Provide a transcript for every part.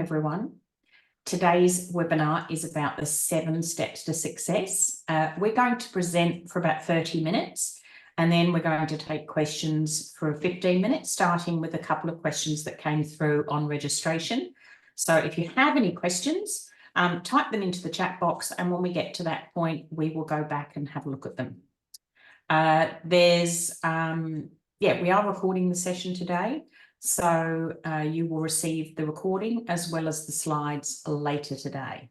everyone. Today's webinar is about the 7 steps to success. We're going to present for about 30 minutes and then we're going to take questions for 15 minutes, starting with a couple of questions that came through on registration. So if you have any questions, type them into the chat box, and when we get to that point, we will go back and have a look at them. We are recording the session today. So you will receive the recording as well as the slides later today.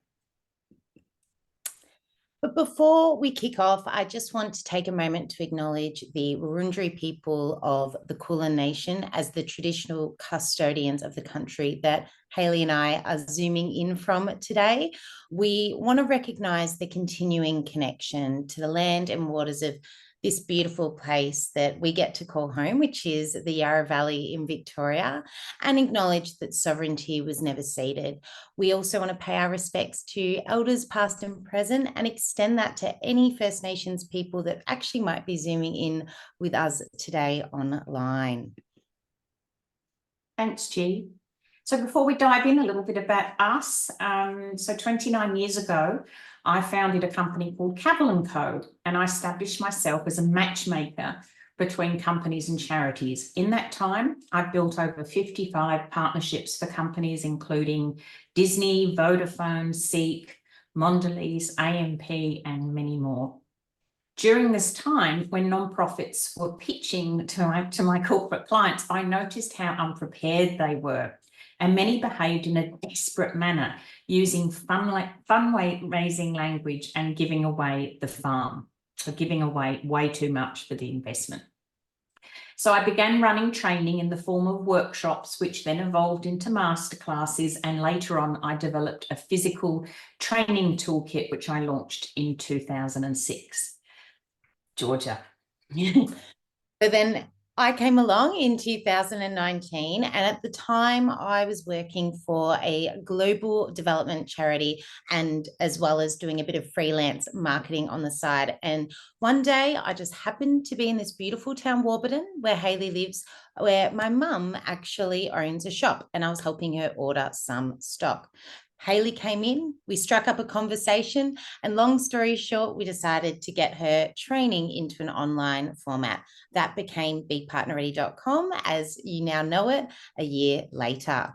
But before we kick off, I just want to take a moment to acknowledge the Wurundjeri people of the Kulin Nation as the traditional custodians of the country that Hayley and I are zooming in from today. We want to recognise the continuing connection to the land and waters of this beautiful place that we get to call home, which is the Yarra Valley in Victoria, and acknowledge that sovereignty was never ceded. We also want to pay our respects to elders past and present and extend that to any First Nations people that actually might be zooming in with us today online. Thanks, G. So before we dive in, a little bit about us. So 29 years ago, I founded a company called Cavill & Co, and I established myself as a matchmaker between companies and charities. In that time, I've built over 55 partnerships for companies, including Disney, Vodafone, Seek, Mondelez, AMP, and many more. During this time, when nonprofits were pitching to my corporate clients, I noticed how unprepared they were, and many behaved in a desperate manner, using fundraising language and giving away the farm, or giving away way too much for the investment. So I began running training in the form of workshops, which then evolved into masterclasses, and later on I developed a physical training toolkit, which I launched in 2006. Georgia. So then I came along in 2019, and at the time I was working for a global development charity, and as well as doing a bit of freelance marketing on the side. And one day I just happened to be in this beautiful town, Warburton, where Hayley lives, where my mum actually owns a shop, and I was helping her order some stock. Hayley came in, we struck up a conversation, and long story short, we decided to get her training into an online format. That became BePartnerReady.com, as you now know it, a year later.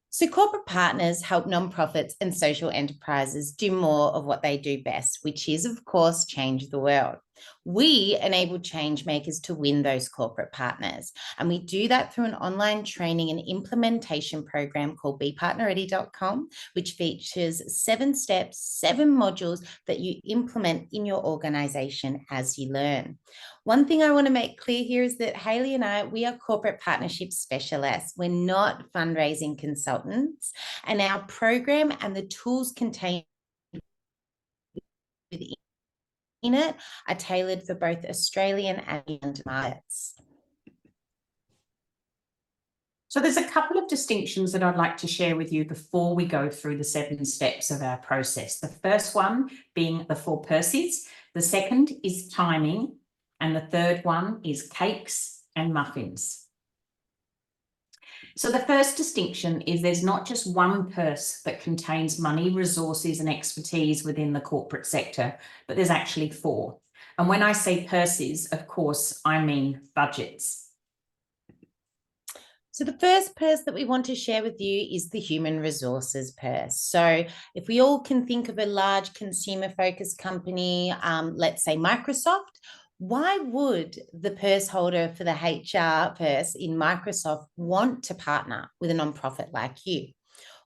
So corporate partners help nonprofits and social enterprises do more of what they do best, which is, of course, change the world. We enable change makers to win those corporate partners, and we do that through an online training and implementation program called BePartnerReady.com, which features 7 steps, 7 modules that you implement in your organization as you learn. One thing I want to make clear here is that Hayley and I, we are corporate partnership specialists. We're not fundraising consultants, and our program and the tools contained within it are tailored for both Australian and markets. So there's a couple of distinctions that I'd like to share with you before we go through the 7 steps of our process. The first one being the 4 Percies, the second is timing, and the third one is cakes and muffins. So the first distinction is there's not just one purse that contains money, resources, and expertise within the corporate sector, but there's actually 4. And when I say purses, of course, I mean budgets. So the first purse that we want to share with you is the human resources purse. So if we all can think of a large consumer-focused company, let's say Microsoft, why would the purse holder for the HR purse in Microsoft want to partner with a nonprofit like you?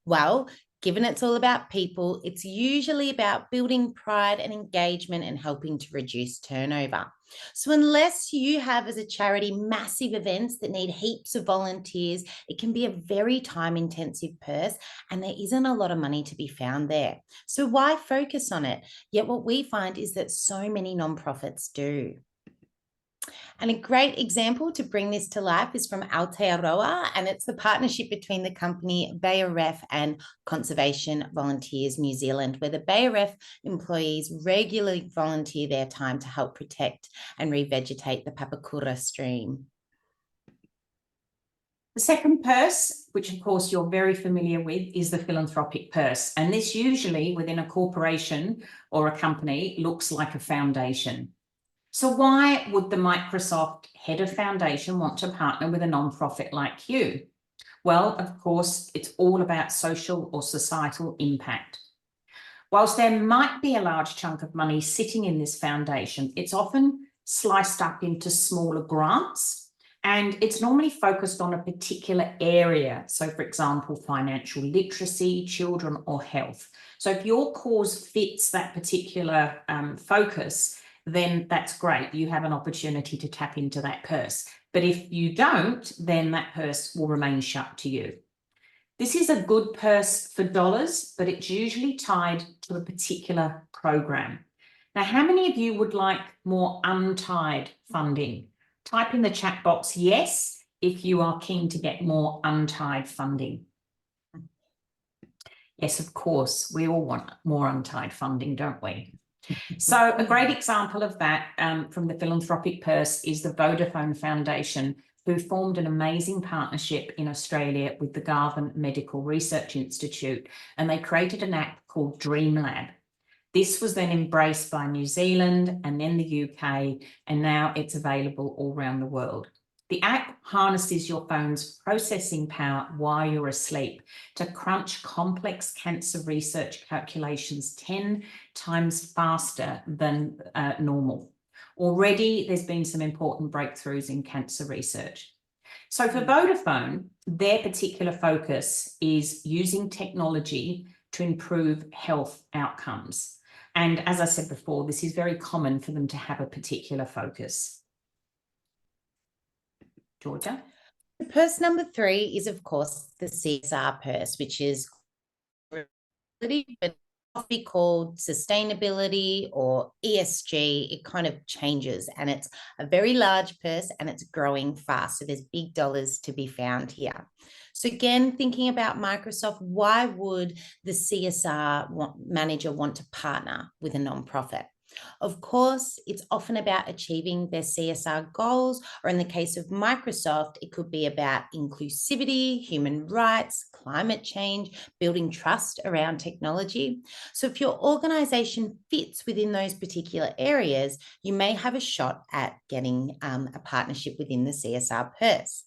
Well, given it's all about people, it's usually about building pride and engagement and helping to reduce turnover. So unless you have, as a charity, massive events that need heaps of volunteers, it can be a very time-intensive purse, and there isn't a lot of money to be found there. So why focus on it? Yet what we find is that so many nonprofits do. And a great example to bring this to life is from Aotearoa, and it's the partnership between the company BayerRef and Conservation Volunteers New Zealand, where the BayerRef employees regularly volunteer their time to help protect and revegetate the Papakura stream. The second purse, which of course you're very familiar with, is the philanthropic purse. And this usually within a corporation or a company looks like a foundation. So why would the Microsoft head of foundation want to partner with a nonprofit like you? Well, of course, it's all about social or societal impact. Whilst there might be a large chunk of money sitting in this foundation, it's often sliced up into smaller grants. And it's normally focused on a particular area. So, for example, financial literacy, children, or health. So if your cause fits that particular focus, then that's great. You have an opportunity to tap into that purse. But if you don't, then that purse will remain shut to you. This is a good purse for dollars, but it's usually tied to a particular program. Now, how many of you would like more untied funding? Type in the chat box yes if you are keen to get more untied funding. Yes, of course, we all want more untied funding, don't we? So a great example of that from the philanthropic purse is the Vodafone Foundation, who formed an amazing partnership in Australia with the Garvan Medical Research Institute, and they created an app called DreamLab. This was then embraced by New Zealand and then the UK, and now it's available all around the world. The app harnesses your phone's processing power while you're asleep to crunch complex cancer research calculations 10 times faster than normal. Already, there's been some important breakthroughs in cancer research. So for Vodafone, their particular focus is using technology to improve health outcomes. And as I said before, this is very common for them to have a particular focus. Georgia? Purse number 3 is, of course, the CSR purse, which is but be called sustainability or ESG. It kind of changes, and it's a very large purse and it's growing fast. So there's big dollars to be found here. So again, thinking about Microsoft, why would the CSR manager want to partner with a nonprofit? Of course, it's often about achieving their CSR goals, or in the case of Microsoft, it could be about inclusivity, human rights, climate change, building trust around technology. So if your organization fits within those particular areas, you may have a shot at getting a partnership within the CSR purse.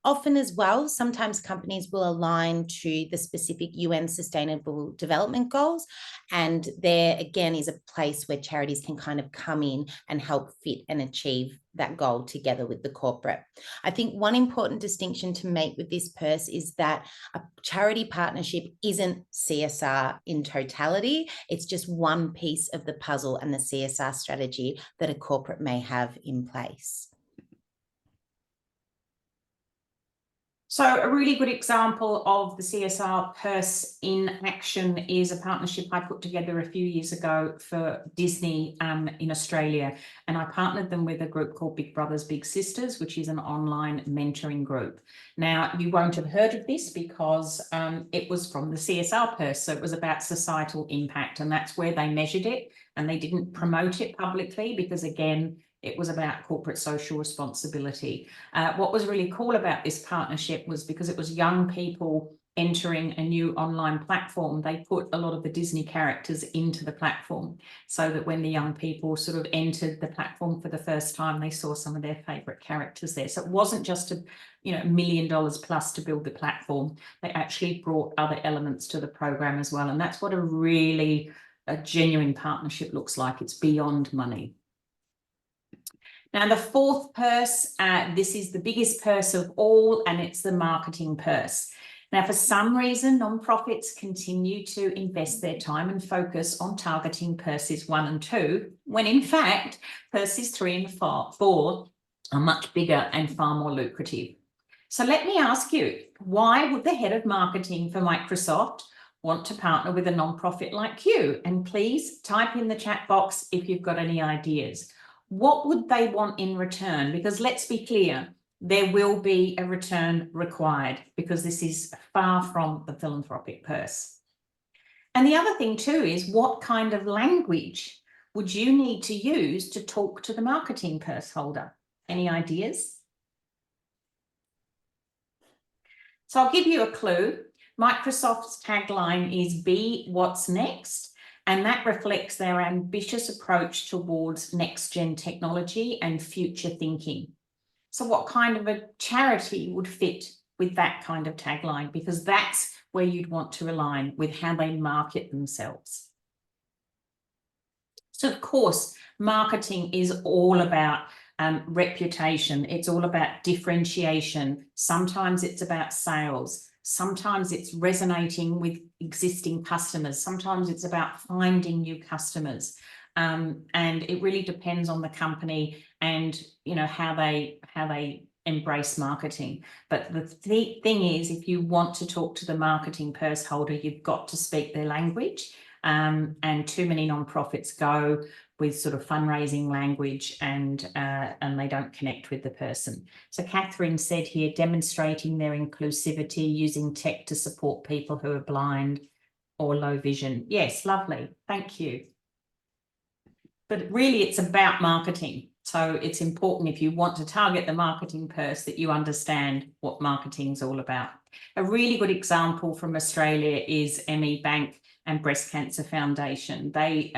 Often as well, sometimes companies will align to the specific UN Sustainable Development Goals. And there again is a place where charities can kind of come in and help fit and achieve that goal together with the corporate. I think one important distinction to make with this purse is that a charity partnership isn't CSR in totality. It's just one piece of the puzzle and the CSR strategy that a corporate may have in place. So a really good example of the CSR purse in action is a partnership I put together a few years ago for Disney in Australia. And I partnered them with a group called Big Brothers Big Sisters, which is an online mentoring group. Now, you won't have heard of this because it was from the CSR purse. So it was about societal impact, and that's where they measured it. And they didn't promote it publicly because, again, it was about corporate social responsibility. What was really cool about this partnership was because it was young people entering a new online platform, they put a lot of the Disney characters into the platform so that when the young people sort of entered the platform for the first time, they saw some of their favorite characters there. So it wasn't just $1 million plus to build the platform. They actually brought other elements to the program as well. And that's what a genuine partnership looks like. It's beyond money. Now, the fourth purse, this is the biggest purse of all, and it's the marketing purse. Now, for some reason, nonprofits continue to invest their time and focus on targeting purses 1 and 2, when in fact, purses 3 and 4 are much bigger and far more lucrative. So let me ask you, why would the head of marketing for Microsoft want to partner with a nonprofit like you? And please type in the chat box if you've got any ideas. What would they want in return? Because let's be clear, there will be a return required because this is far from the philanthropic purse. And the other thing too is, what kind of language would you need to use to talk to the marketing purse holder? Any ideas? So I'll give you a clue. Microsoft's tagline is "Be What's Next," and that reflects their ambitious approach towards next-gen technology and future thinking. So what kind of a charity would fit with that kind of tagline? Because that's where you'd want to align with how they market themselves. So of course, marketing is all about reputation. It's all about differentiation. Sometimes it's about sales. Sometimes it's resonating with existing customers. Sometimes it's about finding new customers. And it really depends on the company and, you know, how they embrace marketing. But the thing is, if you want to talk to the marketing purse holder, you've got to speak their language. And too many nonprofits go with sort of fundraising language and they don't connect with the person. So Catherine said here, demonstrating their inclusivity, using tech to support people who are blind or low vision. Yes, lovely. Thank you. But really, it's about marketing. So it's important, if you want to target the marketing purse, that you understand what marketing is all about. A really good example from Australia is ME Bank and Breast Cancer Foundation. They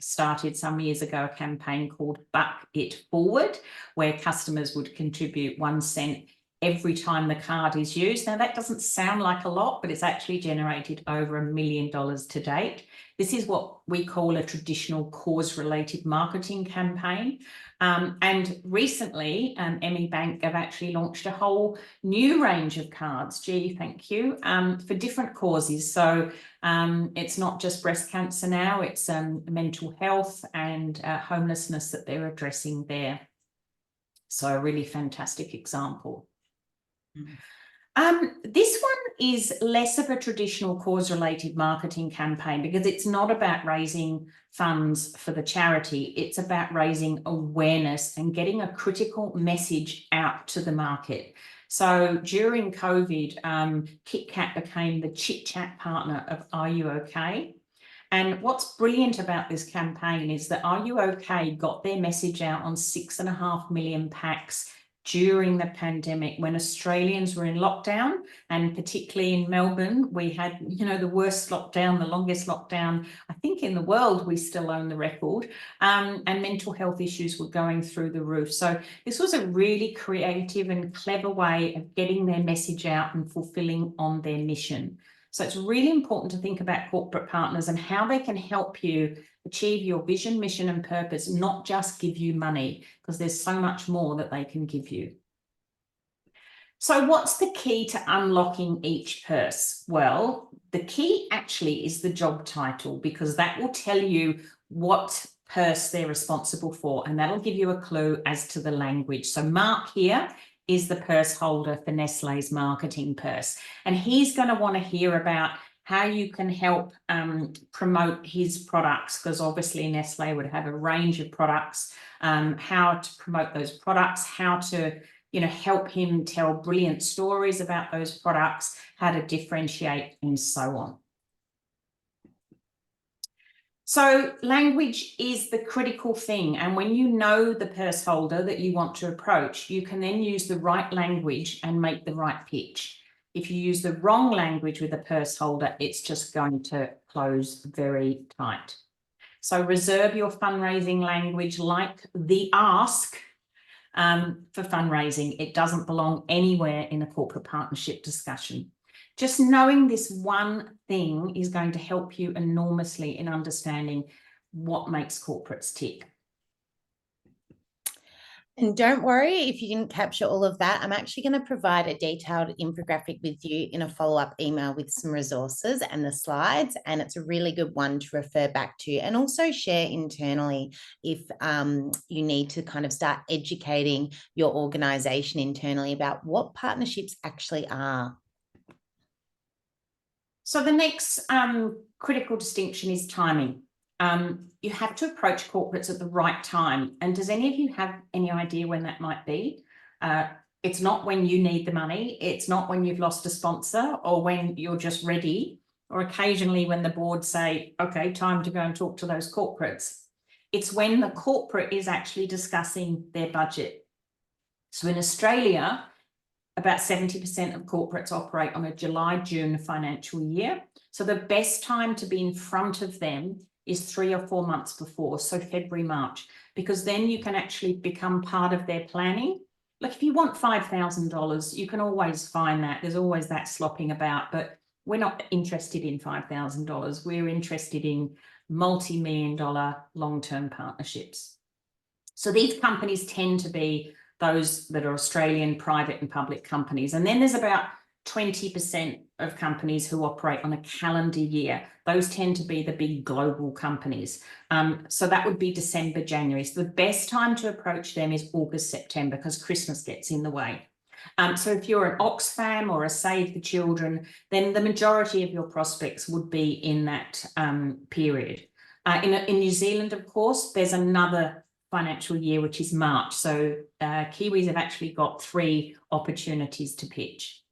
started some years ago a campaign called Buck It Forward, where customers would contribute 1 cent every time the card is used. Now, that doesn't sound like a lot, but it's actually generated over $1 million to date. This is what we call a traditional cause-related marketing campaign. And recently, ME Bank have actually launched a whole new range of cards, thank you, for different causes. So it's not just breast cancer now, it's mental health and homelessness that they're addressing there. So a really fantastic example. This one is less of a traditional cause-related marketing campaign because it's not about raising funds for the charity. It's about raising awareness and getting a critical message out to the market. So during COVID, KitKat became the chit-chat partner of Are You OK? And what's brilliant about this campaign is that Are You OK? Got their message out on 6.5 million packs during the pandemic when Australians were in lockdown, and particularly in Melbourne, we had, you know, the worst lockdown, the longest lockdown, I think, in the world. We still own the record, and mental health issues were going through the roof. So this was a really creative and clever way of getting their message out and fulfilling on their mission. So it's really important to think about corporate partners and how they can help you achieve your vision, mission, and purpose, not just give you money, because there's so much more that they can give you. So what's the key to unlocking each purse? Well, the key actually is the job title, because that will tell you what purse they're responsible for, and that'll give you a clue as to the language. So Mark here is the purse holder for Nestlé's marketing purse, and he's going to want to hear about how you can help promote his products, because obviously Nestlé would have a range of products, how to promote those products, how to, you know, help him tell brilliant stories about those products, how to differentiate, and so on. So language is the critical thing. And when you know the purse holder that you want to approach, you can then use the right language and make the right pitch. If you use the wrong language with a purse holder, it's just going to close very tight. So reserve your fundraising language like the ask for fundraising. It doesn't belong anywhere in a corporate partnership discussion. Just knowing this one thing is going to help you enormously in understanding what makes corporates tick. And don't worry if you didn't capture all of that. I'm actually going to provide a detailed infographic with you in a follow-up email with some resources and the slides, and it's a really good one to refer back to and also share internally if you need to kind of start educating your organization internally about what partnerships actually are. So the next critical distinction is timing. You have to approach corporates at the right time. And does any of you have any idea when that might be? It's not when you need the money. It's not when you've lost a sponsor or when you're just ready, or occasionally when the board say, okay, time to go and talk to those corporates. It's when the corporate is actually discussing their budget. So in Australia, about 70% of corporates operate on a July-June financial year. So the best time to be in front of them is 3 or 4 months before, so February, March, because then you can actually become part of their planning. Like if you want $5,000, you can always find that. There's always that slopping about, but we're not interested in $5,000. We're interested in multi-million-dollar long-term partnerships. So these companies tend to be those that are Australian private and public companies. And then there's about 20% of companies who operate on a calendar year. Those tend to be the big global companies. So that would be December, January. So the best time to approach them is August, September, because Christmas gets in the way. So if you're an Oxfam or a Save the Children, then the majority of your prospects would be in that period. In New Zealand, of course, there's another financial year, which is March. So Kiwis have actually got 3 opportunities to pitch.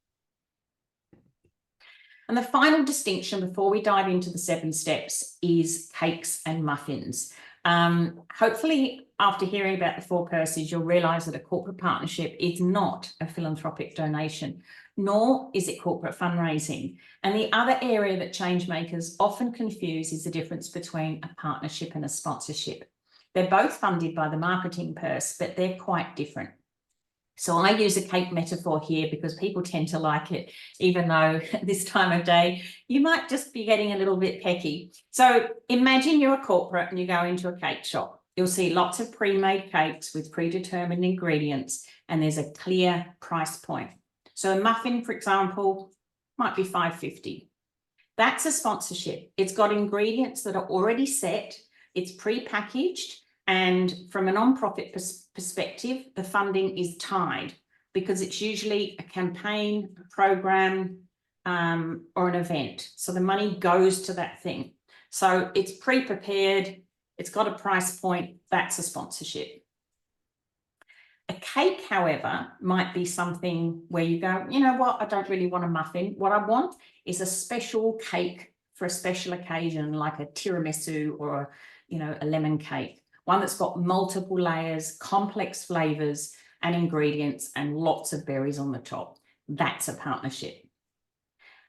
And the final distinction before we dive into the 7 steps is cakes and muffins. Hopefully, after hearing about the 4 purses, you'll realise that a corporate partnership is not a philanthropic donation, nor is it corporate fundraising. And the other area that change makers often confuse is the difference between a partnership and a sponsorship. They're both funded by the marketing purse, but they're quite different. So I use a cake metaphor here because people tend to like it, even though this time of day, you might just be getting a little bit pecky. So imagine you're a corporate and you go into a cake shop. You'll see lots of pre-made cakes with predetermined ingredients, and there's a clear price point. So a muffin, for example, might be $5.50. That's a sponsorship. It's got ingredients that are already set. It's pre-packaged. And from a non-profit perspective, the funding is tied because it's usually a campaign, a program, or an event. So the money goes to that thing. So it's pre-prepared, it's got a price point, that's a sponsorship. A cake, however, might be something where you go, you know what, I don't really want a muffin. What I want is a special cake for a special occasion, like a tiramisu or a lemon cake. One that's got multiple layers, complex flavors and ingredients, and lots of berries on the top. That's a partnership.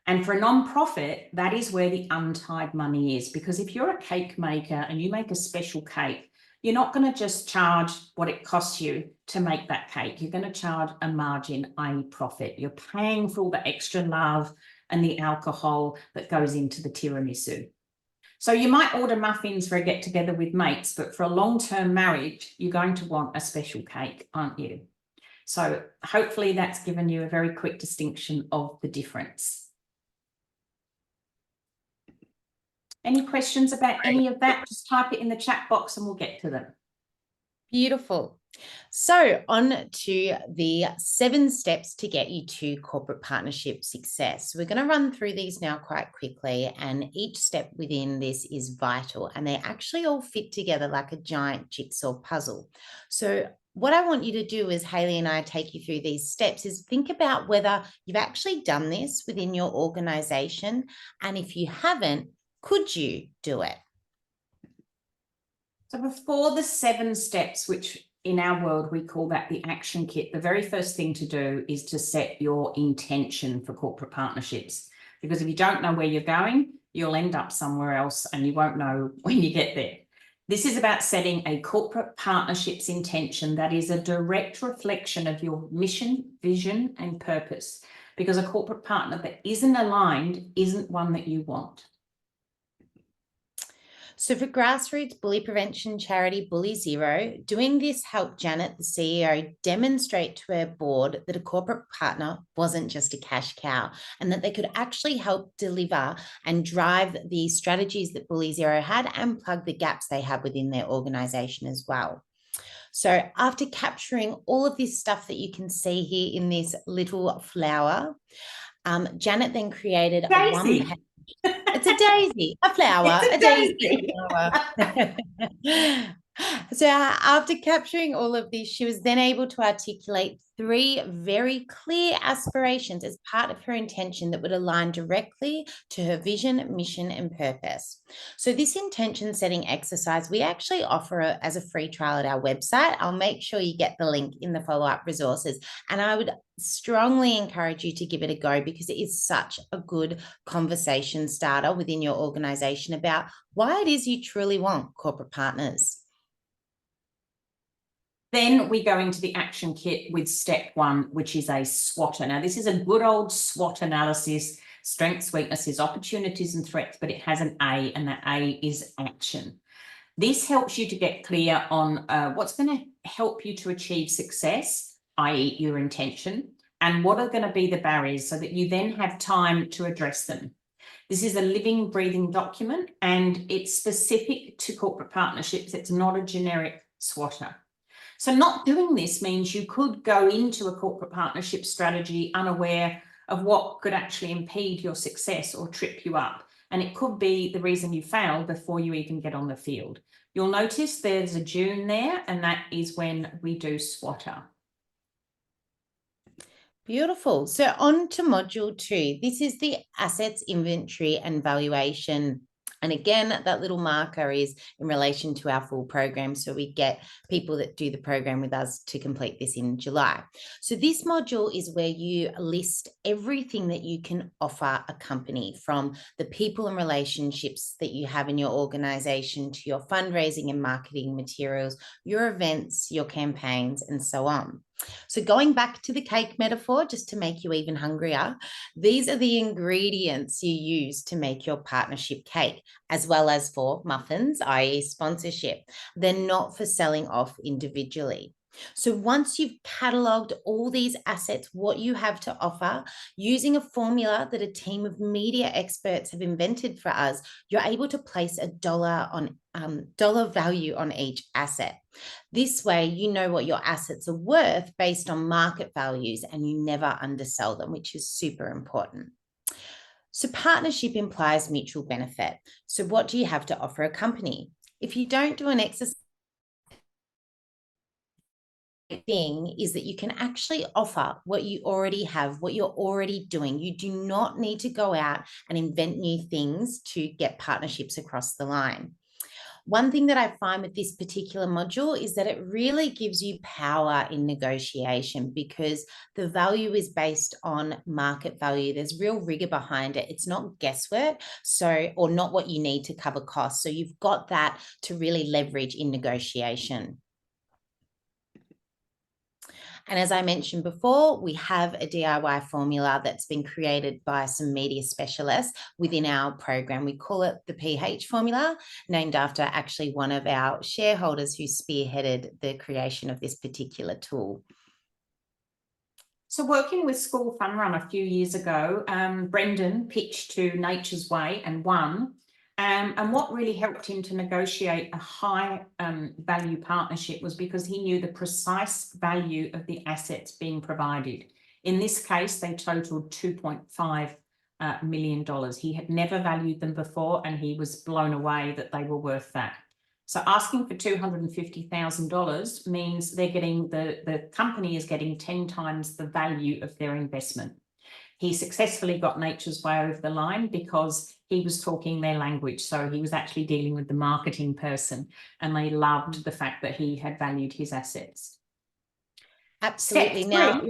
And for a non-profit, that is where the untied money is, because if you're a cake maker and you make a special cake, you're not going to just charge what it costs you to make that cake. You're going to charge a margin, i.e. profit. You're paying for all the extra love and the alcohol that goes into the tiramisu. So you might order muffins for a get-together with mates, but for a long-term marriage, you're going to want a special cake, aren't you? So hopefully that's given you a very quick distinction of the difference. Any questions about any of that? Just type it in the chat box and we'll get to them. Beautiful. So on to the 7 steps to get you to corporate partnership success. So we're going to run through these now quite quickly, and each step within this is vital, and they actually all fit together like a giant jigsaw puzzle. So what I want you to do as Hayley and I take you through these steps is think about whether you've actually done this within your organization, and if you haven't, could you do it? So before the 7 steps, which in our world, we call that the action kit, the very first thing to do is to set your intention for corporate partnerships. Because if you don't know where you're going, you'll end up somewhere else and you won't know when you get there. This is about setting a corporate partnerships intention that is a direct reflection of your mission, vision, and purpose. Because a corporate partner that isn't aligned isn't one that you want. So for grassroots bully prevention charity Bully Zero, doing this helped Janet, the CEO, demonstrate to her board that a corporate partner wasn't just a cash cow, and that they could actually help deliver and drive the strategies that Bully Zero had and plug the gaps they have within their organization as well. So after capturing all of this stuff that you can see here in this little flower, Janet then created a one-page. It's a daisy, a flower, a daisy. So after capturing all of this, she was then able to articulate 3 very clear aspirations as part of her intention that would align directly to her vision, mission, and purpose. So, this intention setting exercise we actually offer as a free trial at our website. I'll make sure you get the link in the follow up resources. And I would strongly encourage you to give it a go because it is such a good conversation starter within your organization about why it is you truly want corporate partners. Then we go into the action kit with step 1, which is a SWOT. Now, this is a good old SWOT analysis, strengths, weaknesses, opportunities, and threats, but it has an A, and that A is action. This helps you to get clear on what's going to help you to achieve success, i.e. your intention, and what are going to be the barriers so that you then have time to address them. This is a living, breathing document, and it's specific to corporate partnerships. It's not a generic SWOTer. So not doing this means you could go into a corporate partnership strategy unaware of what could actually impede your success or trip you up. And it could be the reason you fail before you even get on the field. You'll notice there's a June there, and that is when we do SWOTer. Beautiful. So on to module 2. This is the assets inventory and valuation. And again, that little marker is in relation to our full program. So we get people that do the program with us to complete this in July. So this module is where you list everything that you can offer a company, from the people and relationships that you have in your organization to your fundraising and marketing materials, your events, your campaigns, and so on. So going back to the cake metaphor, just to make you even hungrier, these are the ingredients you use to make your partnership cake, as well as for muffins, i.e. sponsorship. They're not for selling off individually. So once you've catalogued all these assets, what you have to offer, using a formula that a team of media experts have invented for us, you're able to place a dollar value on each asset. This way, you know what your assets are worth based on market values, and you never undersell them, which is super important. So partnership implies mutual benefit. So what do you have to offer a company? If you don't do an exercise, thing is that you can actually offer what you already have, what you're already doing. You do not need to go out and invent new things to get partnerships across the line. One thing that I find with this particular module is that it really gives you power in negotiation because the value is based on market value. There's real rigor behind it. It's not guesswork, or not what you need to cover costs. So you've got that to really leverage in negotiation. And as I mentioned before, we have a DIY formula that's been created by some media specialists within our program. We call it the PH formula, named after actually one of our shareholders who spearheaded the creation of this particular tool. So working with School Fun Run a few years ago, Brendan pitched to Nature's Way and won. And what really helped him to negotiate a high value partnership was because he knew the precise value of the assets being provided. In this case, they totaled $2.5 million. He had never valued them before, and he was blown away that they were worth that. So asking for $250,000 means they're getting the company is getting 10 times the value of their investment. He successfully got Nature's Way over the line because he was talking their language. So he was actually dealing with the marketing person, and they loved the fact that he had valued his assets. Absolutely. Now,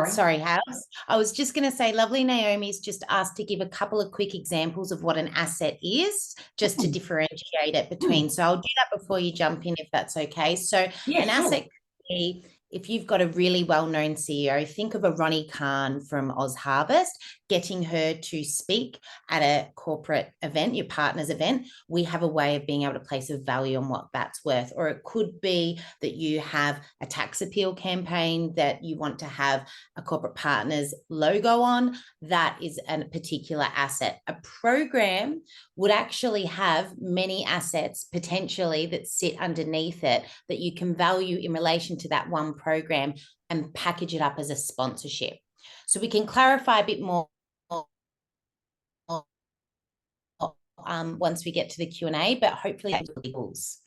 sorry, House. I was just going to say, lovely Naomi's just asked to give a couple of quick examples of what an asset is, just to differentiate it between. So I'll do that before you jump in, if that's okay. So yeah, an asset could be, if you've got a really well-known CEO, think of a Ronnie Khan from Oz Harvest, getting her to speak at a corporate event, your partner's event. We have a way of being able to place a value on what that's worth. Or it could be that you have a tax appeal campaign that you want to have a corporate partner's logo on. That is a particular asset. A program would actually have many assets potentially that sit underneath it that you can value in relation to that one program and package it up as a sponsorship. So we can clarify a bit more once we get to the Q&A, but hopefully that equals.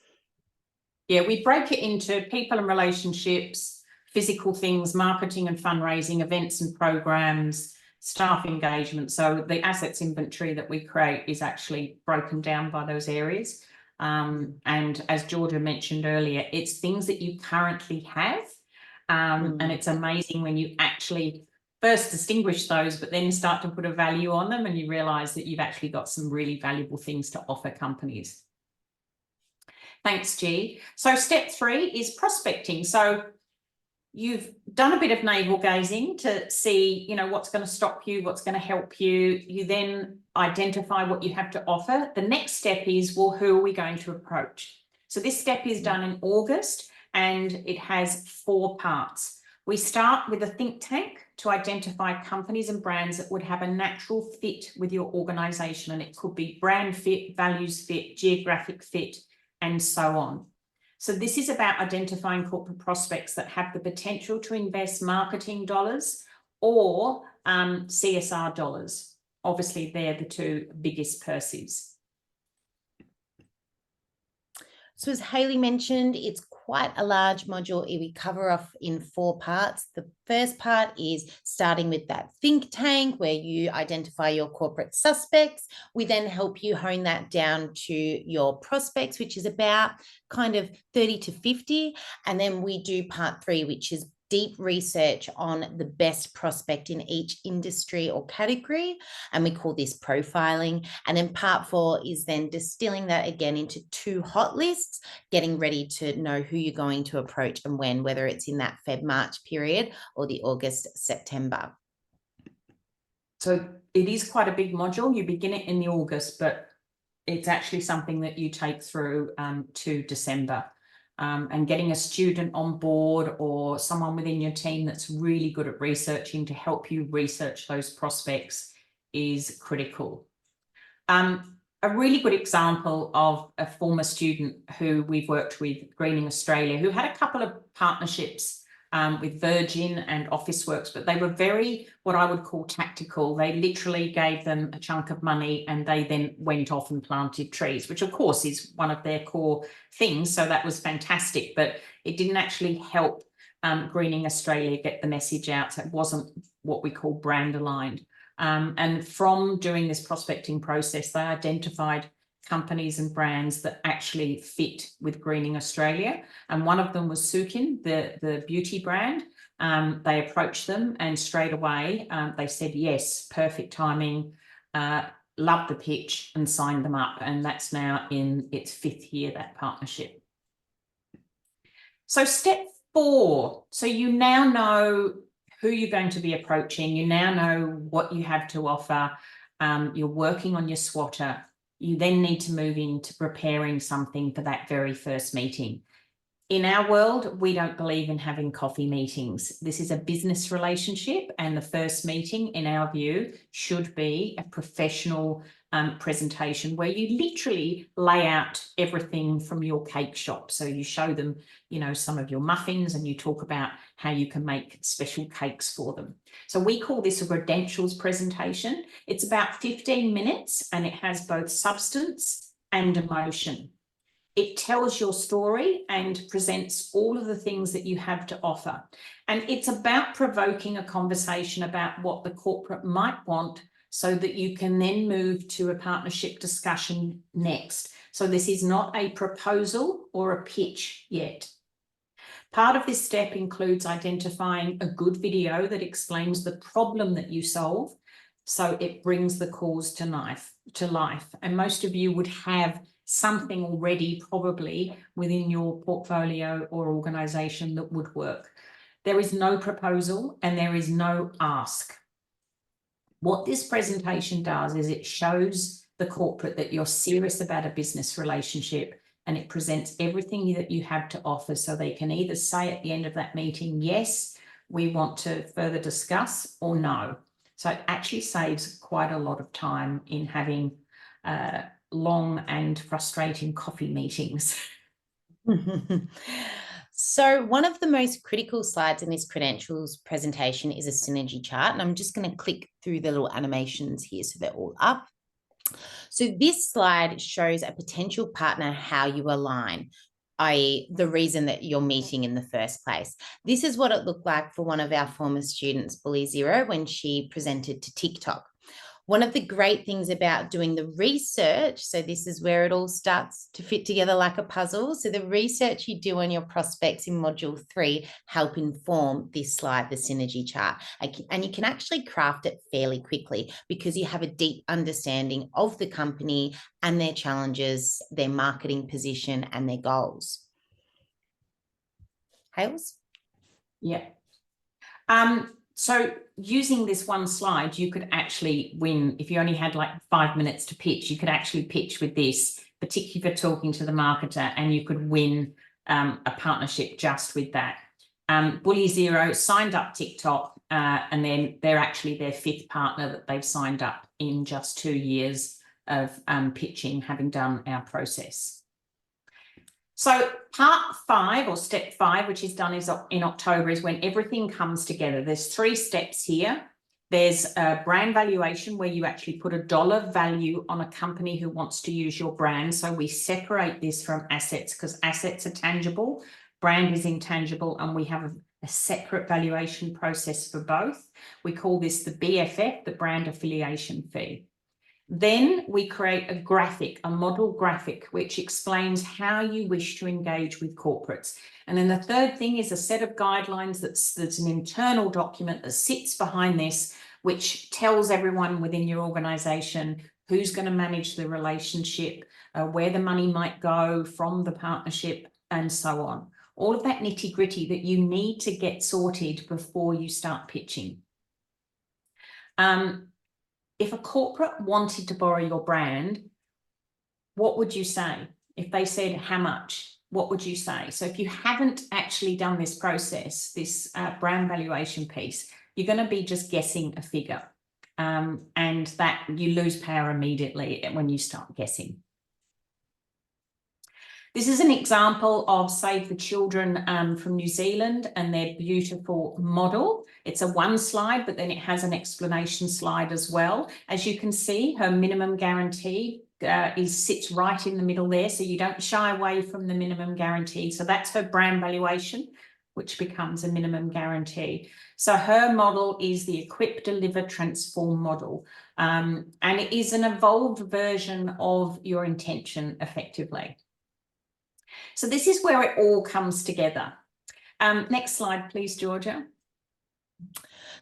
Yeah, we break it into people and relationships, physical things, marketing and fundraising, events and programs, staff engagement. So the assets inventory that we create is actually broken down by those areas. And as Georgia mentioned earlier, it's things that you currently have. And it's amazing when you actually first distinguish those, but then start to put a value on them and you realize that you've actually got some really valuable things to offer companies. Thanks, G. So step 3 is prospecting. So you've done a bit of navel gazing to see, you know, what's going to stop you, what's going to help you. You then identify what you have to offer. The next step is, well, who are we going to approach? So this step is done in August and it has 4 parts. We start with a think tank to identify companies and brands that would have a natural fit with your organization. And it could be brand fit, values fit, geographic fit, and so on. So this is about identifying corporate prospects that have the potential to invest marketing dollars or CSR dollars. Obviously, they're the 2 biggest purses. So as Hayley mentioned, it's quite a large module. We cover off in 4 parts. The first part is starting with that think tank where you identify your corporate suspects. We then help you hone that down to your prospects, which is about kind of 30 to 50. And then we do part 3, which is deep research on the best prospect in each industry or category, and we call this profiling. And then part 4 is then distilling that again into 2 hot lists, getting ready to know who you're going to approach and when, whether it's in that Feb-March period or the August-September. So it is quite a big module. You begin it in the August, but it's actually something that you take through to December. And getting a student on board or someone within your team that's really good at researching to help you research those prospects is critical. A really good example of a former student who we've worked with, Greening Australia, who had a couple of partnerships with Virgin and Officeworks, but they were very, what I would call tactical. They literally gave them a chunk of money and they then went off and planted trees, which of course is one of their core things. So that was fantastic, but it didn't actually help Greening Australia get the message out. So it wasn't what we call brand aligned. And from doing this prospecting process, they identified companies and brands that actually fit with Greening Australia. And one of them was Sukin, the beauty brand. They approached them and straight away they said, yes, perfect timing, loved the pitch and signed them up. And that's now in its 5th year, that partnership. So step 4, so you now know who you're going to be approaching. You now know what you have to offer. You're working on your SWOTer. You then need to move into preparing something for that very first meeting. In our world, we don't believe in having coffee meetings. This is a business relationship, and the first meeting, in our view, should be a professional presentation where you literally lay out everything from your cake shop. So you show them, you know, some of your muffins and you talk about how you can make special cakes for them. So we call this a credentials presentation. It's about 15 minutes and it has both substance and emotion. It tells your story and presents all of the things that you have to offer. And it's about provoking a conversation about what the corporate might want so that you can then move to a partnership discussion next. So this is not a proposal or a pitch yet. Part of this step includes identifying a good video that explains the problem that you solve, so it brings the cause to life. And most of you would have something already probably within your portfolio or organization that would work. There is no proposal and there is no ask. What this presentation does is it shows the corporate that you're serious about a business relationship, and it presents everything that you have to offer so they can either say at the end of that meeting, yes, we want to further discuss, or no. So it actually saves quite a lot of time in having long and frustrating coffee meetings. So one of the most critical slides in this credentials presentation is a synergy chart. And I'm just going to click through the little animations here so they're all up. So this slide shows a potential partner how you align. i.e. the reason that you're meeting in the first place. This is what it looked like for one of our former students, Bully Zero, when she presented to TikTok. One of the great things about doing the research, so this is where it all starts to fit together like a puzzle. So the research you do on your prospects in module 3 help inform this slide, the synergy chart. And you can actually craft it fairly quickly because you have a deep understanding of the company and their challenges, their marketing position, and their goals. Hales? Yeah. So using this one slide, you could actually win. If you only had like 5 minutes to pitch, you could actually pitch with this, particularly for talking to the marketer, and you could win a partnership just with that. Bully Zero signed up TikTok, and then they're actually their 5th partner that they've signed up in just 2 years of pitching, having done our process. So part 5 or step 5, which is done in October, is when everything comes together. There's 3 steps here. There's a brand valuation where you actually put a dollar value on a company who wants to use your brand. So we separate this from assets because assets are tangible, brand is intangible, and we have a separate valuation process for both. We call this the BFF, the brand affiliation fee. Then we create a graphic, a model graphic, which explains how you wish to engage with corporates. And then the third thing is a set of guidelines that's an internal document that sits behind this, which tells everyone within your organization who's going to manage the relationship, where the money might go from the partnership, and so on. All of that nitty-gritty that you need to get sorted before you start pitching. If a corporate wanted to borrow your brand, what would you say? If they said how much, what would you say? So if you haven't actually done this process, this brand valuation piece, you're going to be just guessing a figure, and that you lose power immediately when you start guessing. This is an example of Save the Children from New Zealand and their beautiful model. It's a one slide, but then it has an explanation slide as well. As you can see, her minimum guarantee sits right in the middle there, so you don't shy away from the minimum guarantee. So that's her brand valuation, which becomes a minimum guarantee. So her model is the Equip, Deliver, Transform model, and it is an evolved version of your intention effectively. So this is where it all comes together. Next slide, please, Georgia.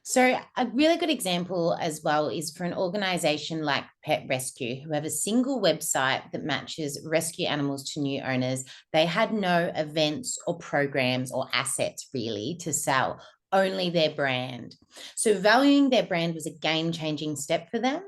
So a really good example as well is for an organisation like Pet Rescue, who have a single website that matches rescue animals to new owners. They had no events or programs or assets really to sell, only their brand. So valuing their brand was a game-changing step for them.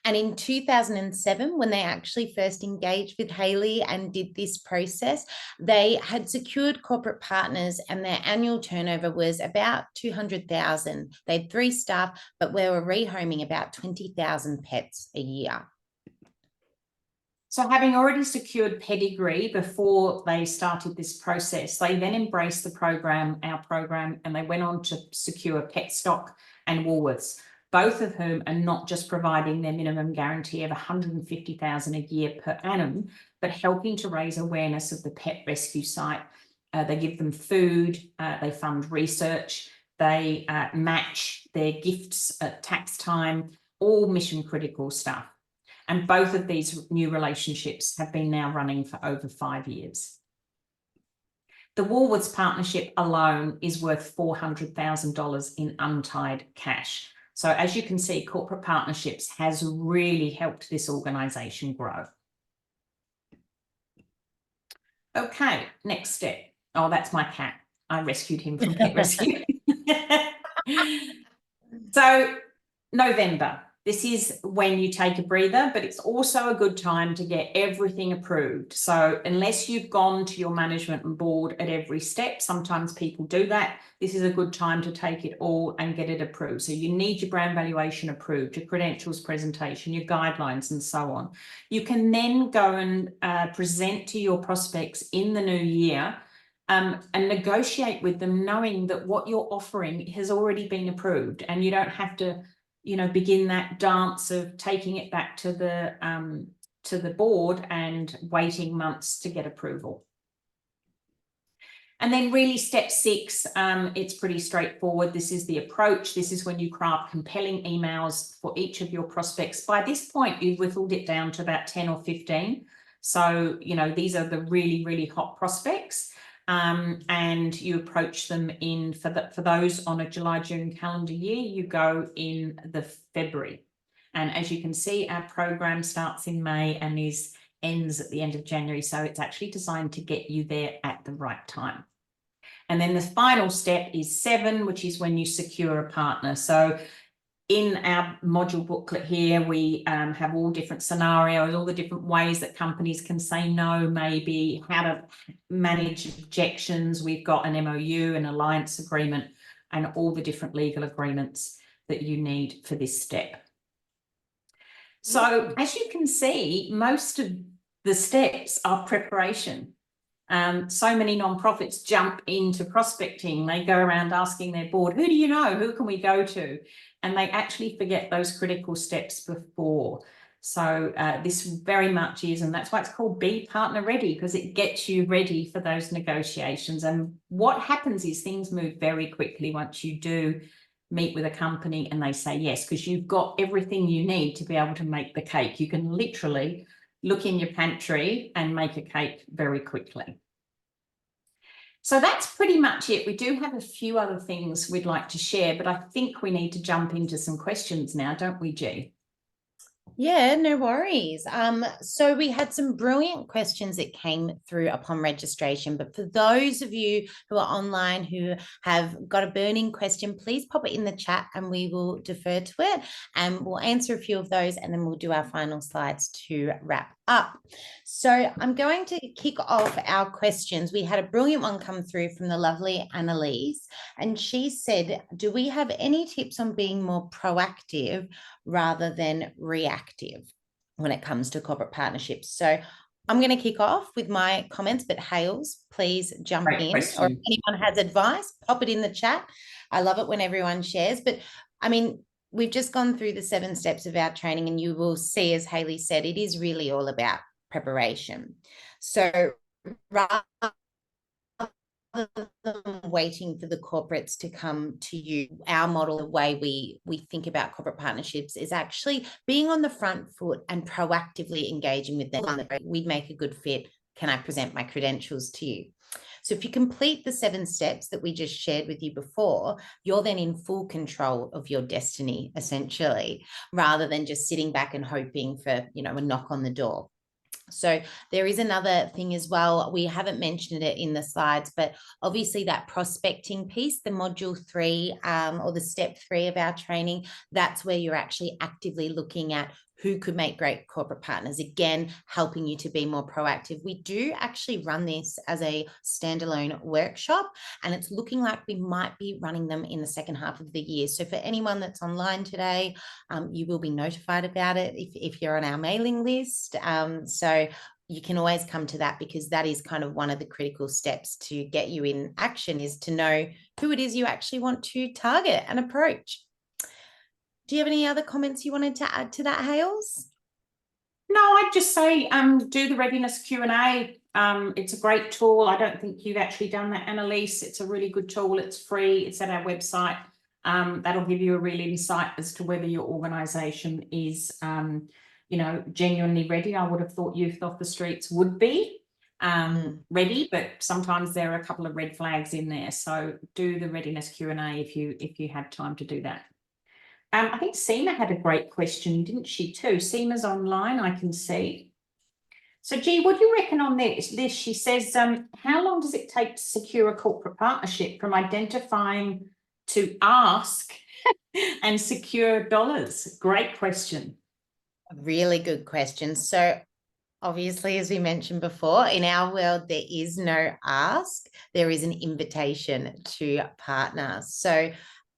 And in 2007, when they actually first engaged with Hayley and did this process, they had secured corporate partners and their annual turnover was about 200,000. They had 3 staff, but they were rehoming about 20,000 pets a year. So having already secured pedigree before they started this process, they then embraced the program, our program, and they went on to secure Petstock and Woolworths, both of whom are not just providing their minimum guarantee of 150,000 a year per annum, but helping to raise awareness of the pet rescue site. They give them food, they fund research, they match their gifts at tax time, all mission critical stuff. And both of these new relationships have been now running for over 5 years. The Woolworths partnership alone is worth $400,000 in untied cash. So as you can see, corporate partnerships has really helped this organisation grow. Okay, next step. Oh, that's my cat. I rescued him from Pet Rescue. So November. This is when you take a breather, but it's also a good time to get everything approved. So unless you've gone to your management and board at every step, sometimes people do that. This is a good time to take it all and get it approved. So you need your brand valuation approved, your credentials presentation, your guidelines, and so on. You can then go and present to your prospects in the new year and negotiate with them, knowing that what you're offering has already been approved, and you don't have to begin that dance of taking it back to the board and waiting months to get approval. And then really step 6, it's pretty straightforward. This is the approach. This is when you craft compelling emails for each of your prospects. By this point, you've whittled it down to about 10 or 15. So, you know, these are the really, really hot prospects. And you approach them for those on a July-June calendar year, you go in the February. And as you can see, our program starts in May and ends at the end of January. So it's actually designed to get you there at the right time. And then the final step is 7, which is when you secure a partner. So in our module booklet here, we have all different scenarios, all the different ways that companies can say no, maybe how to manage objections. We've got an MOU, an alliance agreement, and all the different legal agreements that you need for this step. So as you can see, most of the steps are preparation. So many nonprofits jump into prospecting. They go around asking their board, who do you know? Who can we go to? And they actually forget those critical steps before. So this very much is, and that's why it's called Be Partner Ready, because it gets you ready for those negotiations. And what happens is things move very quickly once you do meet with a company and they say yes, because you've got everything you need to be able to make the cake. You can literally look in your pantry and make a cake very quickly. So that's pretty much it. We do have a few other things we'd like to share, but I think we need to jump into some questions now, don't we, G? Yeah, no worries. So we had some brilliant questions that came through upon registration, but for those of you who are online who have got a burning question, please pop it in the chat and we will defer to it and we'll answer a few of those and then we'll do our final slides to wrap up. So I'm going to kick off our questions. We had a brilliant one come through from the lovely Annalise, and she said, do we have any tips on being more proactive rather than reactive when it comes to corporate partnerships? So I'm going to kick off with my comments, but Hales, please jump in. Or if anyone has advice, pop it in the chat. I love it when everyone shares. But I mean, we've just gone through the 7 steps of our training, and you will see, as Hayley said, it is really all about preparation. So rather than waiting for the corporates to come to you, our model, the way we think about corporate partnerships is actually being on the front foot and proactively engaging with them. We'd make a good fit. Can I present my credentials to you? So if you complete the 7 steps that we just shared with you before, you're then in full control of your destiny, essentially, rather than just sitting back and hoping for, you know, a knock on the door. So there is another thing as well. We haven't mentioned it in the slides, but obviously that prospecting piece, the module 3 or the step 3 of our training, that's where you're actually actively looking at who could make great corporate partners, again, helping you to be more proactive. We do actually run this as a standalone workshop, and it's looking like we might be running them in the second half of the year. So for anyone that's online today, you will be notified about it if you're on our mailing list. So you can always come to that, because that is kind of one of the critical steps to get you in action, is to know who it is you actually want to target and approach. Do you have any other comments you wanted to add to that, Hales? No, I'd just say do the readiness Q&A. It's a great tool. I don't think you've actually done that, Annalise. It's a really good tool. It's free. It's at our website. That'll give you a real insight as to whether your organisation is, you know, genuinely ready. I would have thought Youth Off the Streets would be ready, but sometimes there are a couple of red flags in there. So do the readiness Q&A if you have time to do that. I think Seema had a great question, didn't she too? Seema's online, I can see. So G, what do you reckon on this? She says, how long does it take to secure a corporate partnership from identifying to ask and secure dollars? Great question. Really good question. So obviously, as we mentioned before, in our world, there is no ask, there is an invitation to partner. So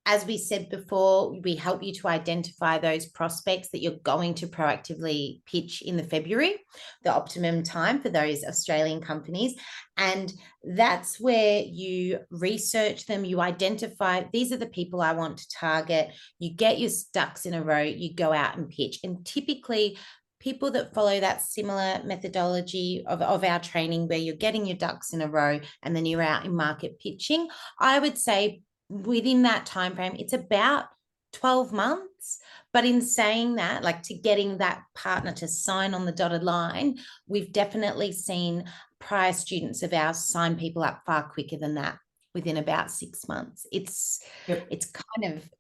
as we said before, we help you to identify those prospects that you're going to proactively pitch in the February, the optimum time for those Australian companies. And that's where you research them, you identify, these are the people I want to target, you get your ducks in a row, you go out and pitch. And typically, people that follow that similar methodology of our training, where you're getting your ducks in a row and then you're out in market pitching, I would say within that time frame, it's about 12 months. But in saying that, like, to getting that partner to sign on the dotted line, we've definitely seen prior students of ours sign people up far quicker than that, within about 6 months. Yep.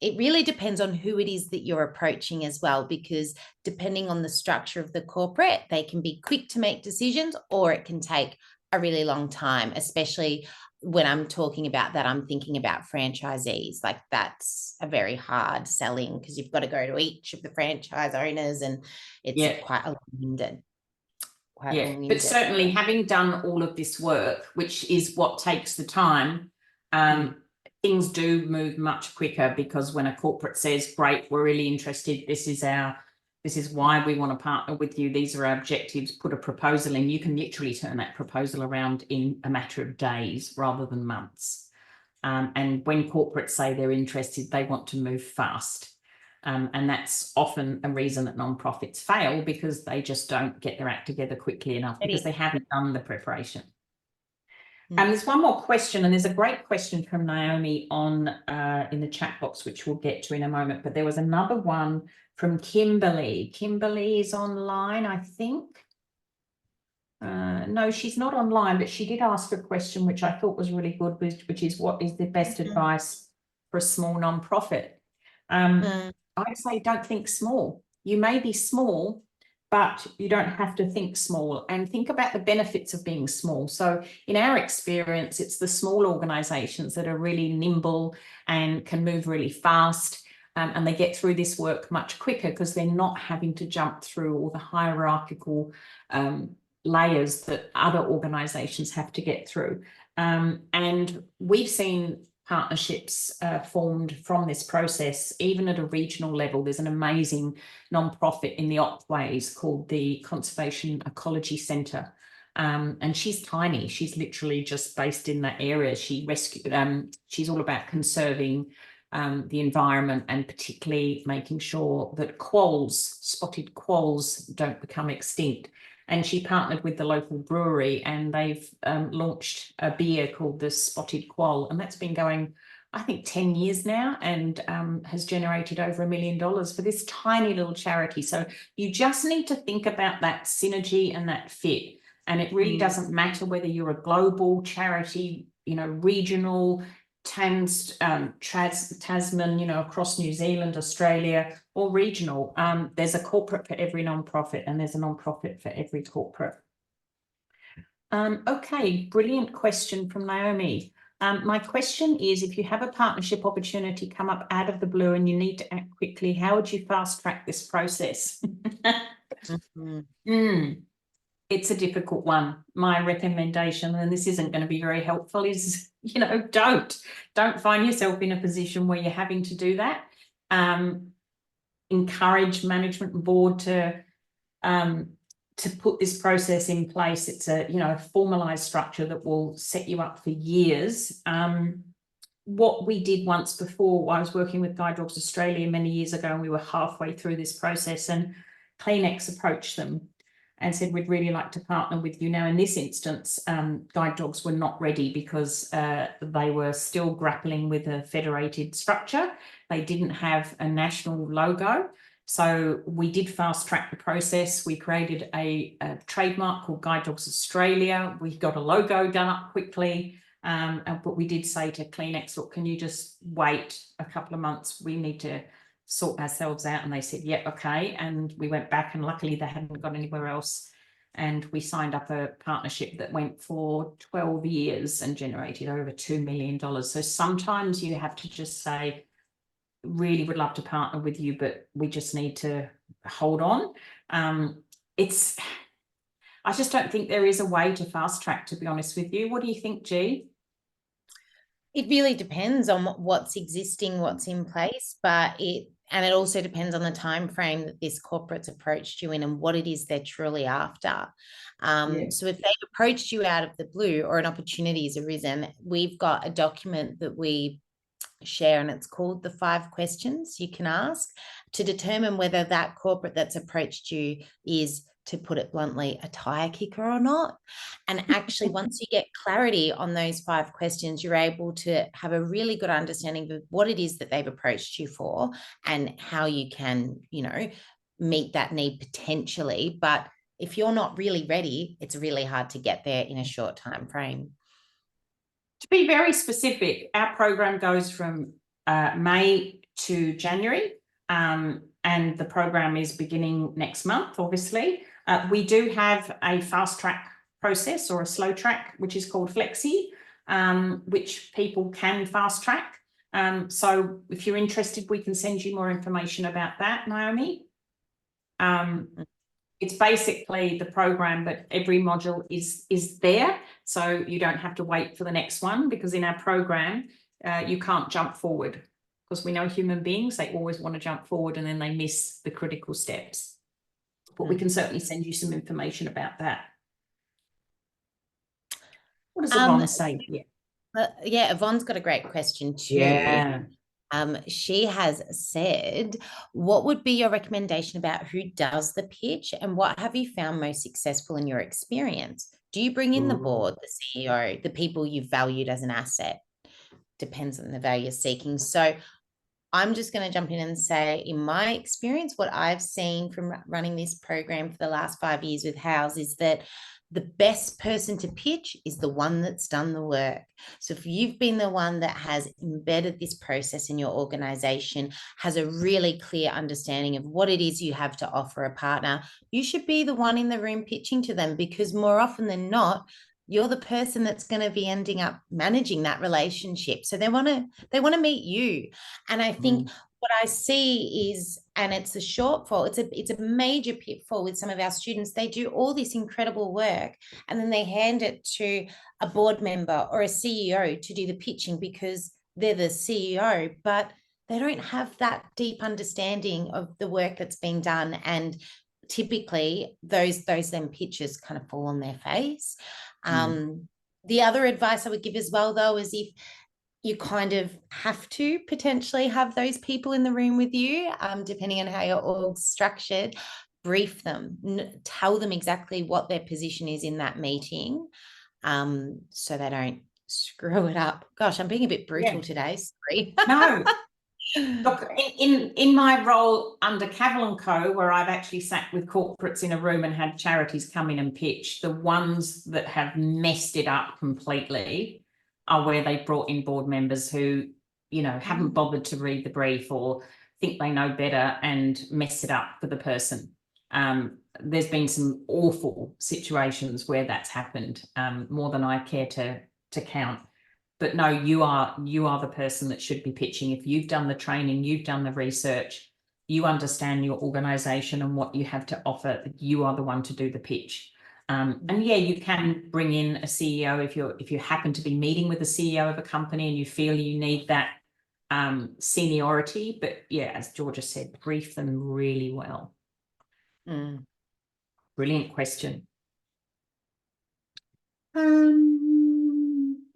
It really depends on who it is that you're approaching as well, because depending on the structure of the corporate, they can be quick to make decisions, or it can take a really long time, especially when I'm talking about that, I'm thinking about franchisees. Like, that's a very hard selling, because you've got to go to each of the franchise owners, and it's quite long-winded. Yeah, but certainly having done all of this work, which is what takes the time, things do move much quicker, because when a corporate says, great, we're really interested, this is why we want to partner with you, these are our objectives, put a proposal in, you can literally turn that proposal around in a matter of days rather than months. And when corporates say they're interested, they want to move fast. And that's often a reason that nonprofits fail, because they just don't get their act together quickly enough, because they haven't done the preparation. And there's one more question, and there's a great question from Naomi on in the chat box, which we'll get to in a moment. But there was another one from Kimberly. Kimberly is online, I think. No, she's not online, but she did ask a question which I thought was really good, which is, what is the best advice for a small nonprofit? I'd say don't think small. You may be small, but you don't have to think small, and think about the benefits of being small. So in our experience, it's the small organizations that are really nimble and can move really fast, and they get through this work much quicker, because they're not having to jump through all the hierarchical layers that other organizations have to get through. And we've seen partnerships formed from this process, even at a regional level. There's an amazing nonprofit in the Otways called the Conservation Ecology Centre. And she's tiny. She's literally just based in that area. She's all about conserving the environment, and particularly making sure that spotted quolls don't become extinct. And she partnered with the local brewery, and they've launched a beer called the Spotted Quoll, and that's been going, I think, 10 years now, and has generated over $1 million for this tiny little charity. So you just need to think about that synergy and that fit. And it really doesn't matter whether you're a global charity, regional, Tasman, across New Zealand, Australia, or regional. There's a corporate for every nonprofit, and there's a nonprofit for every corporate. Okay, brilliant question from Naomi. My question is, if you have a partnership opportunity come up out of the blue and you need to act quickly, how would you fast track this process? It's a difficult one. My recommendation, and this isn't going to be very helpful, is, don't find yourself in a position where you're having to do that. Encourage management and board to put this process in place. It's a formalized structure that will set you up for years. What we did once before, I was working with Guide Dogs Australia many years ago, and we were halfway through this process, and Kleenex approached them and said, we'd really like to partner with you. Now, in this instance, Guide Dogs were not ready, because they were still grappling with a federated structure. They didn't have a national logo. So we did fast track the process. We created a trademark called Guide Dogs Australia. We got a logo done up quickly. But we did say to Kleenex, look, can you just wait a couple of months? We need to sort ourselves out. And they said, yeah, okay. And we went back, and luckily they hadn't gone anywhere else. And we signed up a partnership that went for 12 years and generated over $2 million. So sometimes you have to just say, really would love to partner with you, but we just need to hold on. I just don't think there is a way to fast track, to be honest with you. What do you think, G? It really depends on what's existing, what's in place, and it also depends on the time frame that this corporate's approached you in, and what it is they're truly after. So if they've approached you out of the blue, or an opportunity has arisen, we've got a document that we share, and it's called the 5 questions you can ask to determine whether that corporate that's approached you is, to put it bluntly, a tire kicker or not. And actually, once you get clarity on those 5 questions, you're able to have a really good understanding of what it is that they've approached you for and how you can, meet that need potentially. But if you're not really ready, it's really hard to get there in a short time frame. To be very specific, our program goes from May to January, and the program is beginning next month, obviously. We do have a fast track process or a slow track, which is called Flexi, which people can fast track. So if you're interested, we can send you more information about that, Naomi. It's basically the program, but every module is there, so you don't have to wait for the next one, because in our program you can't jump forward, because we know human beings, they always want to jump forward and then they miss the critical steps. But we can certainly send you some information about that. What does Yvonne say here? Yeah, Yvonne's got a great question too. Yeah. She has said, what would be your recommendation about who does the pitch, and what have you found most successful in your experience? Do you bring in the board, the CEO, the people you've valued as an asset? Depends on the value you're seeking. So I'm just going to jump in and say, in my experience, what I've seen from running this program for the last 5 years with House is that the best person to pitch is the one that's done the work. So if you've been the one that has embedded this process in your organization, has a really clear understanding of what it is you have to offer a partner, you should be the one in the room pitching to them, because more often than not, you're the person that's going to be ending up managing that relationship. So they want to meet you. And I think what I see is, and it's a shortfall, it's a major pitfall with some of our students. They do all this incredible work and then they hand it to a board member or a CEO to do the pitching because they're the CEO, but they don't have that deep understanding of the work that's been done. And typically those then pitches kind of fall on their face. The other advice I would give as well, though, is if you kind of have to potentially have those people in the room with you, depending on how your org's structured, brief them, tell them exactly what their position is in that meeting, so they don't screw it up. Gosh, I'm being a bit brutal today. Sorry. No. Look, in my role under Cavell & Co, where I've actually sat with corporates in a room and had charities come in and pitch, the ones that have messed it up completely are where they brought in board members who, haven't bothered to read the brief or think they know better and mess it up for the person. There's been some awful situations where that's happened, more than I care to count. But no, you are the person that should be pitching. If you've done the training, you've done the research, you understand your organization and what you have to offer, you are the one to do the pitch. And yeah, you can bring in a CEO if you happen to be meeting with the CEO of a company and you feel you need that seniority. But yeah, as Georgia said, brief them really well. Brilliant question.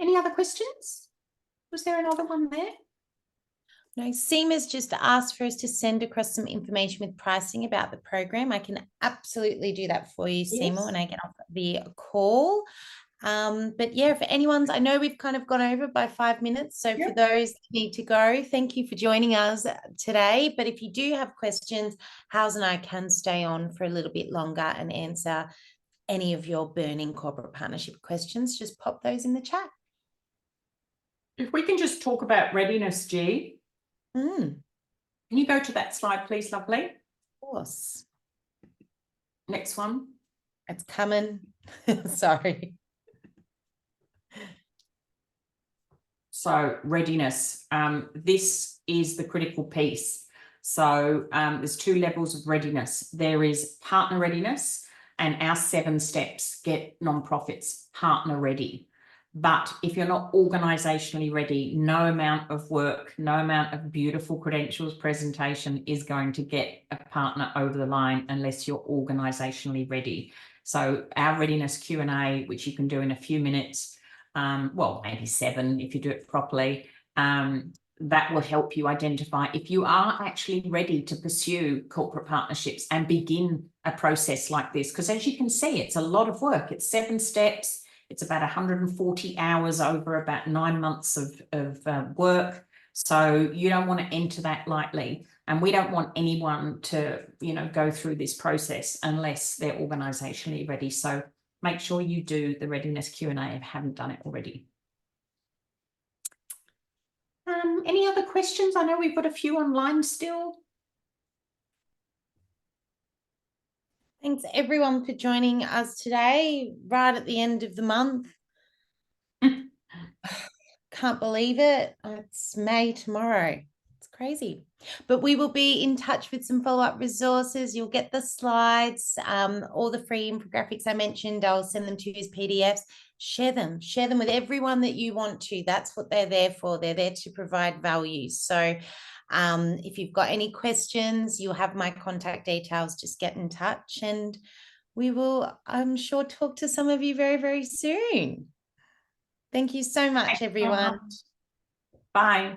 Any other questions? Was there another one there? No, Seema's just asked for us to send across some information with pricing about the program. I can absolutely do that for you, Seema, when I get off the call. But yeah, for anyone's, I know we've kind of gone over by 5 minutes. So for those that need to go, thank you for joining us today. But if you do have questions, Howes and I can stay on for a little bit longer and answer any of your burning corporate partnership questions. Just pop those in the chat. If we can just talk about readiness, G. Can you go to that slide, please, lovely? Of course. Next one. It's coming. Sorry. So readiness. This is the critical piece. So there's 2 levels of readiness. There is partner readiness, and our 7 steps get nonprofits partner ready. But if you're not organisationally ready, no amount of work, no amount of beautiful credentials presentation is going to get a partner over the line unless you're organisationally ready. So our readiness Q&A, which you can do in a few minutes, well, maybe 7 if you do it properly, that will help you identify if you are actually ready to pursue corporate partnerships and begin a process like this. Because as you can see, it's a lot of work. It's 7 steps. It's about 140 hours over about 9 months of work. So you don't want to enter that lightly. And we don't want anyone to, go through this process unless they're organisationally ready. So make sure you do the readiness Q&A if you haven't done it already. Any other questions? I know we've got a few online still. Thanks everyone for joining us today, right at the end of the month. Can't believe it. It's May tomorrow. It's crazy. But we will be in touch with some follow-up resources. You'll get the slides, all the free infographics I mentioned. I'll send them to you as PDFs. Share them with everyone that you want to. That's what they're there for. They're there to provide value. So if you've got any questions, you'll have my contact details. Just get in touch and we will, I'm sure, talk to some of you very, very soon. Thank you so much, everyone. Bye.